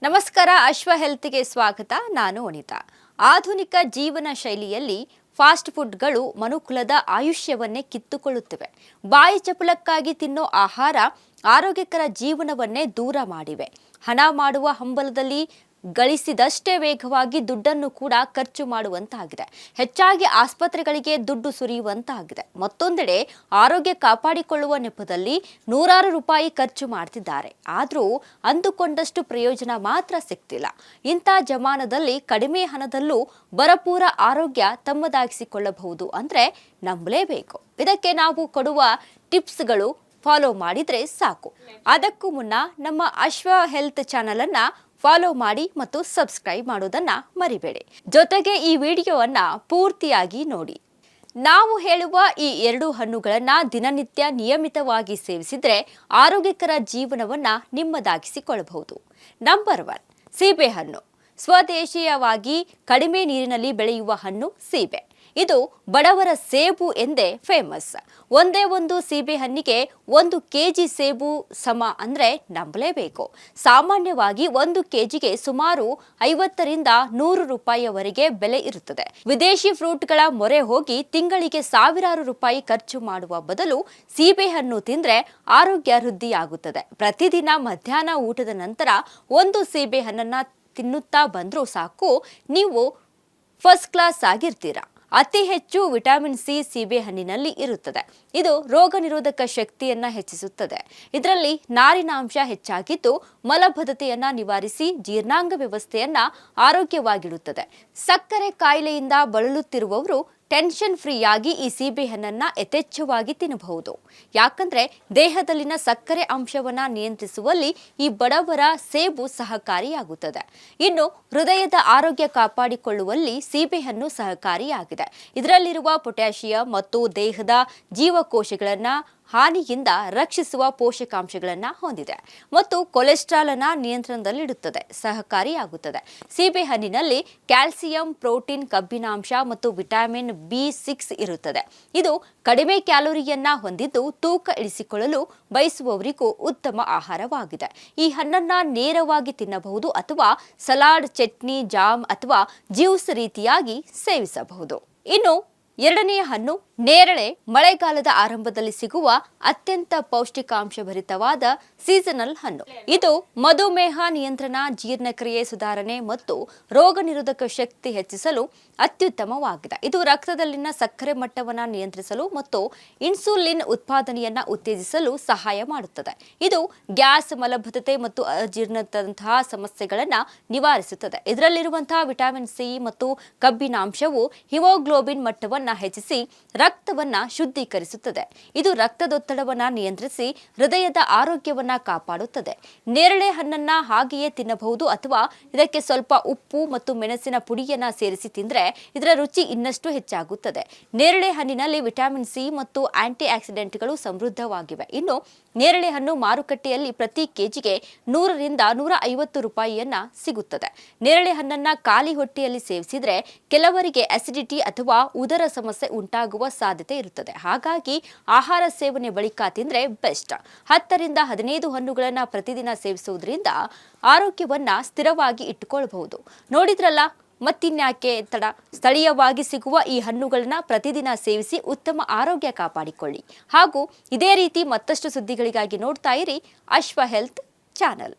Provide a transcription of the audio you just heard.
ನಮಸ್ಕಾರ, ಅಶ್ವ ಹೆಲ್ತ್ಗೆ ಸ್ವಾಗತ. ನಾನು ವನಿತಾ. ಆಧುನಿಕ ಜೀವನ ಶೈಲಿಯಲ್ಲಿ ಫಾಸ್ಟ್ ಫುಡ್ಗಳು ಮನುಕುಲದ ಆಯುಷ್ಯವನ್ನೇ ಕಿತ್ತುಕೊಳ್ಳುತ್ತಿವೆ. ಬಾಯಿ ಚಪಲಕ್ಕಾಗಿ ತಿನ್ನೋ ಆಹಾರ ಆರೋಗ್ಯಕರ ಜೀವನವನ್ನೇ ದೂರ ಮಾಡಿವೆ. ಹಣ ಮಾಡುವ ಹಂಬಲದಲ್ಲಿ ಗಳಿಸಿದಷ್ಟೇ ವೇಗವಾಗಿ ದುಡ್ಡನ್ನು ಕೂಡ ಖರ್ಚು ಮಾಡುವಂತಾಗಿದೆ. ಹೆಚ್ಚಾಗಿ ಆಸ್ಪತ್ರೆಗಳಿಗೆ ದುಡ್ಡು ಸುರಿಯುವಂತಾಗಿದೆ. ಮತ್ತೊಂದೆಡೆ ಆರೋಗ್ಯ ಕಾಪಾಡಿಕೊಳ್ಳುವ ನೆಪದಲ್ಲಿ ನೂರಾರು ರೂಪಾಯಿ ಖರ್ಚು ಮಾಡ್ತಿದ್ದಾರೆ. ಆದರೂ ಅಂದುಕೊಂಡಷ್ಟು ಪ್ರಯೋಜನ ಮಾತ್ರ ಸಿಗ್ತಿಲ್ಲ. ಇಂಥ ಜಮಾನದಲ್ಲಿ ಕಡಿಮೆ ಹಣದಲ್ಲೂ ಭರಪೂರ ಆರೋಗ್ಯ ತಮ್ಮದಾಗಿಸಿಕೊಳ್ಳಬಹುದು ಅಂದ್ರೆ ನಂಬಲೇಬೇಕು. ಇದಕ್ಕೆ ನಾವು ಕೊಡುವ ಟಿಪ್ಸ್ಗಳು ಫಾಲೋ ಮಾಡಿದ್ರೆ ಸಾಕು. ಅದಕ್ಕೂ ಮುನ್ನ ನಮ್ಮ ಅಶ್ವ ಹೆಲ್ತ್ ಚಾನಲ್ ಅನ್ನ ಫಾಲೋ ಮಾಡಿ ಮತ್ತು ಸಬ್ಸ್ಕ್ರೈಬ್ ಮಾಡೋದನ್ನ ಮರಿಬೇಡಿ. ಜೊತೆಗೆ ಈ ವಿಡಿಯೋವನ್ನ ಪೂರ್ತಿಯಾಗಿ ನೋಡಿ. ನಾವು ಹೇಳುವ ಈ 2 ಹಣ್ಣುಗಳನ್ನ ದಿನನಿತ್ಯ ನಿಯಮಿತವಾಗಿ ಸೇವಿಸಿದ್ರೆ ಆರೋಗ್ಯಕರ ಜೀವನವನ್ನ ನಿಮ್ಮದಾಗಿಸಿಕೊಳ್ಳಬಹುದು. ನಂಬರ್ 1, ಸೀಬೆಹಣ್ಣು. ಸ್ವದೇಶೀಯವಾಗಿ ಕಡಿಮೆ ನೀರಿನಲ್ಲಿ ಬೆಳೆಯುವ ಹಣ್ಣು ಸೀಬೆ. ಇದು ಬಡವರ ಸೇಬು ಎಂದೇ ಫೇಮಸ್. ಒಂದೇ ಒಂದು ಸೀಬೆ ಹಣ್ಣಿಗೆ 1 ಕೆಜಿ ಸೇಬು ಸಮ ಅಂದ್ರೆ ನಂಬಲೇಬೇಕು. ಸಾಮಾನ್ಯವಾಗಿ 1 ಕೆಜಿಗೆ ಸುಮಾರು 50ರಿಂದ 100 ರೂಪಾಯಿವರೆಗೆ ಬೆಲೆ ಇರುತ್ತದೆ. ವಿದೇಶಿ ಫ್ರೂಟ್ಗಳ ಮೊರೆ ಹೋಗಿ ತಿಂಗಳಿಗೆ ಸಾವಿರಾರು ರೂಪಾಯಿ ಖರ್ಚು ಮಾಡುವ ಬದಲು ಸೀಬೆ ಹಣ್ಣು ತಿಂದ್ರೆ ಆರೋಗ್ಯ ವೃದ್ಧಿಯಾಗುತ್ತದೆ. ಪ್ರತಿದಿನ ಮಧ್ಯಾಹ್ನ ಊಟದ ನಂತರ 1 ಸೀಬೆ ಹಣ್ಣನ್ನ ತಿನ್ನುತ್ತಾ ಬಂದ್ರೂ ಸಾಕು, ನೀವು ಫಸ್ಟ್ ಕ್ಲಾಸ್ ಆಗಿರ್ತೀರಾ. ಅತಿ ಹೆಚ್ಚು ವಿಟಮಿನ್ ಸಿ ಸೀಬೆ ಹಣ್ಣಿನಲ್ಲಿ ಇರುತ್ತದೆ. ಇದು ರೋಗ ನಿರೋಧಕ ಶಕ್ತಿಯನ್ನ ಹೆಚ್ಚಿಸುತ್ತದೆ. ಇದರಲ್ಲಿ ನಾರಿನಾಂಶ ಹೆಚ್ಚಾಗಿದ್ದು ಮಲಬದ್ಧತೆಯನ್ನ ನಿವಾರಿಸಿ ಜೀರ್ಣಾಂಗ ವ್ಯವಸ್ಥೆಯನ್ನ ಆರೋಗ್ಯವಾಗಿಡುತ್ತದೆ. ಸಕ್ಕರೆ ಕಾಯಿಲೆಯಿಂದ ಬಳಲುತ್ತಿರುವವರು ಟೆನ್ಷನ್ ಫ್ರೀಯಾಗಿ ಈ ಸೀಬೆ ಹಣ್ಣನ್ನ ಯಥೇಚ್ಛವಾಗಿ ತಿನ್ನಬಹುದು. ಯಾಕಂದ್ರೆ ದೇಹದಲ್ಲಿನ ಸಕ್ಕರೆ ಅಂಶವನ್ನ ನಿಯಂತ್ರಿಸುವಲ್ಲಿ ಈ ಬಡವರ ಸೇಬು ಸಹಕಾರಿಯಾಗುತ್ತದೆ. ಇನ್ನು ಹೃದಯದ ಆರೋಗ್ಯ ಕಾಪಾಡಿಕೊಳ್ಳುವಲ್ಲಿ ಸೀಬೆಹಣ್ಣು ಸಹಕಾರಿಯಾಗಿದೆ. ಇದರಲ್ಲಿರುವ ಪೊಟ್ಯಾಷಿಯಂ ಮತ್ತು ದೇಹದ ಜೀವಕೋಶಗಳನ್ನ ಹಾನಿಯಿಂದ ರಕ್ಷಿಸುವ ಪೋಷಕಾಂಶಗಳನ್ನು ಹೊಂದಿದೆ ಮತ್ತು ಕೊಲೆಸ್ಟ್ರಾಲ್ ಅನ್ನ ನಿಯಂತ್ರಣದಲ್ಲಿಡುತ್ತದೆ, ಸಹಕಾರಿಯಾಗುತ್ತದೆ. ಸೀಬೆ ಹಣ್ಣಿನಲ್ಲಿ ಕ್ಯಾಲ್ಸಿಯಂ, ಪ್ರೋಟೀನ್, ಕಬ್ಬಿನಾಂಶ ಮತ್ತು ವಿಟಮಿನ್ B6 ಇರುತ್ತದೆ. ಇದು ಕಡಿಮೆ ಕ್ಯಾಲೋರಿಯನ್ನ ಹೊಂದಿದ್ದು ತೂಕ ಇಳಿಸಿಕೊಳ್ಳಲು ಬಯಸುವವರಿಗೂ ಉತ್ತಮ ಆಹಾರವಾಗಿದೆ. ಈ ಹಣ್ಣನ್ನ ನೇರವಾಗಿ ತಿನ್ನಬಹುದು ಅಥವಾ ಸಲಾಡ್, ಚಟ್ನಿ, ಜಾಮ್ ಅಥವಾ ಜ್ಯೂಸ್ ರೀತಿಯಾಗಿ ಸೇವಿಸಬಹುದು. ಇನ್ನು 2ನೇ ಹಣ್ಣು ನೇರಳೆ. ಮಳೆಗಾಲದ ಆರಂಭದಲ್ಲಿ ಸಿಗುವ ಅತ್ಯಂತ ಪೌಷ್ಟಿಕಾಂಶಭರಿತವಾದ ಸೀಸನಲ್ ಹಣ್ಣು. ಇದು ಮಧುಮೇಹ ನಿಯಂತ್ರಣ, ಜೀರ್ಣಕ್ರಿಯೆ ಸುಧಾರಣೆ ಮತ್ತು ರೋಗ ನಿರೋಧಕ ಶಕ್ತಿ ಹೆಚ್ಚಿಸಲು ಅತ್ಯುತ್ತಮವಾಗಿದೆ. ಇದು ರಕ್ತದಲ್ಲಿನ ಸಕ್ಕರೆ ಮಟ್ಟವನ್ನು ನಿಯಂತ್ರಿಸಲು ಮತ್ತು ಇನ್ಸುಲಿನ್ ಉತ್ಪಾದನೆಯನ್ನ ಉತ್ತೇಜಿಸಲು ಸಹಾಯ ಮಾಡುತ್ತದೆ. ಇದು ಗ್ಯಾಸ್, ಮಲಬದ್ಧತೆ ಮತ್ತು ಅಜೀರ್ಣದಂತಹ ಸಮಸ್ಯೆಗಳನ್ನು ನಿವಾರಿಸುತ್ತದೆ. ಇದರಲ್ಲಿರುವಂತಹ ವಿಟಮಿನ್ ಸಿ ಮತ್ತು ಕಬ್ಬಿನಾಂಶವು ಹಿಮೋಗ್ಲೋಬಿನ್ ಮಟ್ಟವನ್ನ ಹೆಚ್ಚಿಸಿ ರಕ್ತವನ್ನ ಶುದ್ಧೀಕರಿಸುತ್ತದೆ. ಇದು ರಕ್ತದೊತ್ತಡವನ್ನ ನಿಯಂತ್ರಿಸಿ ಹೃದಯದ ಆರೋಗ್ಯವನ್ನ ಕಾಪಾಡುತ್ತದೆ. ನೇರಳೆ ಹಣ್ಣನ್ನ ಹಾಗೆಯೇ ತಿನ್ನಬಹುದು ಅಥವಾ ಇದಕ್ಕೆ ಸ್ವಲ್ಪ ಉಪ್ಪು ಮತ್ತು ಮೆಣಸಿನ ಪುಡಿಯನ್ನ ಸೇರಿಸಿ ತಿಂದ್ರೆ ಇದರ ರುಚಿ ಇನ್ನಷ್ಟು ಹೆಚ್ಚಾಗುತ್ತದೆ. ನೇರಳೆ ಹಣ್ಣಿನಲ್ಲಿ ವಿಟಮಿನ್ ಸಿ ಮತ್ತು ಆಂಟಿ ಆಕ್ಸಿಡೆಂಟ್ಗಳು ಸಮೃದ್ಧವಾಗಿವೆ. ಇನ್ನು ನೇರಳೆ ಹಣ್ಣು ಮಾರುಕಟ್ಟೆಯಲ್ಲಿ ಪ್ರತಿ ಕೆಜಿಗೆ 100ರಿಂದ 150 ರೂಪಾಯಿಯನ್ನ ಸಿಗುತ್ತದೆ. ನೇರಳೆ ಹಣ್ಣನ್ನ ಖಾಲಿ ಹೊಟ್ಟೆಯಲ್ಲಿ ಸೇವಿಸಿದ್ರೆ ಕೆಲವರಿಗೆ ಅಸಿಡಿಟಿ ಅಥವಾ ಉದರ ಸಮಸ್ಯೆ ಉಂಟಾಗುವ ಸಾಧ್ಯತೆ ಇರುತ್ತದೆ. ಹಾಗಾಗಿ ಆಹಾರ ಸೇವನೆ ಬಳಿಕ ತಿಂದ್ರೆ ಬೆಸ್ಟ್. 10ರಿಂದ 15 ಹಣ್ಣುಗಳನ್ನ ಪ್ರತಿದಿನ ಸೇವಿಸುವುದರಿಂದ ಆರೋಗ್ಯವನ್ನ ಸ್ಥಿರವಾಗಿ ಇಟ್ಟುಕೊಳ್ಳಬಹುದು. ನೋಡಿದ್ರಲ್ಲ, ಮತ್ತಿನ್ಯಾಕೆ ತಡ? ಸ್ಥಳೀಯವಾಗಿ ಸಿಗುವ ಈ ಹಣ್ಣುಗಳನ್ನ ಪ್ರತಿದಿನ ಸೇವಿಸಿ ಉತ್ತಮ ಆರೋಗ್ಯ ಕಾಪಾಡಿಕೊಳ್ಳಿ. ಹಾಗೂ ಇದೇ ರೀತಿ ಮತ್ತಷ್ಟು ಸುದ್ದಿಗಳಿಗಾಗಿ ನೋಡ್ತಾ ಇರಿ ಅಶ್ವ ಹೆಲ್ತ್ ಚಾನಲ್.